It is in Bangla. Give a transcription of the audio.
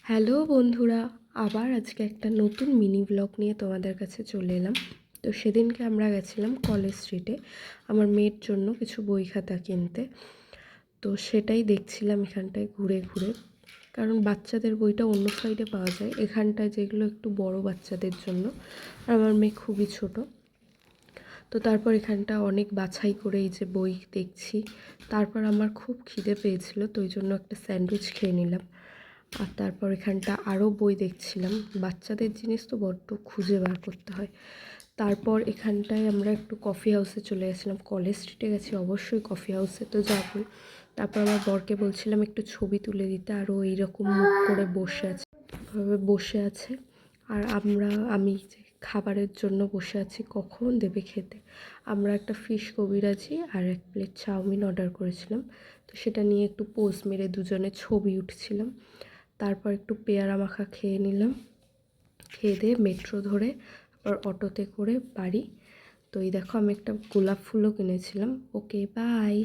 হ্যালো বন্ধুরা, আবার আজকে একটা নতুন মিনি ব্লগ নিয়ে তোমাদের কাছে চলে এলাম। তো সেদিনকে আমরা গেছিলাম কলেজ স্ট্রিটে আমার মেয়ের জন্য কিছু বই খাতা কিনতে। তো সেটাই দেখছিলাম এখানটায় ঘুরে ঘুরে, কারণ বাচ্চাদের বইটা অন্য সাইডে পাওয়া যায়, এখানটায় যেগুলো একটু বড় বাচ্চাদের জন্য। আর আমার মেয়ে খুবই ছোট। তো তারপর এখানটা অনেক বাছাই করে এই যে বই দেখছি। তারপর আমার খুব খিদে পেয়েছিল, তো ওই জন্য একটা স্যান্ডউইচ খেয়ে নিলাম। আর তারপর এখানটা আরও বই দেখছিলাম। বাচ্চাদের জিনিস তো বড্ড খুঁজে বার করতে হয়। তারপর এখানটায় আমরা একটু কফি হাউসে চলে গেছিলাম। কলেজ স্ট্রিটে গেছি, অবশ্যই কফি হাউসে তো যাবই। তারপর আমার বরকে বলছিলাম একটু ছবি তুলে দিতে, আর ও এইরকম মুখ করে বসে আছে। আর আমি যে খাবারের জন্য বসে আছি, কখন দেবে খেতে। আমরা একটা ফিশ কবিরাজি আর এক প্লেট চাউমিন অর্ডার করেছিলাম। তো সেটা নিয়ে একটু পোজ মেরে দুজনে ছবি উঠছিলাম। তারপর একটু পেয়ারা মাখা খেয়ে নিলাম। খেয়ে দিয়ে মেট্রো ধরে আবার অটোতে করে বাড়ি। তো এই দেখো, আমি একটা গোলাপ ফুলও কিনেছিলাম। ওকে, বাই।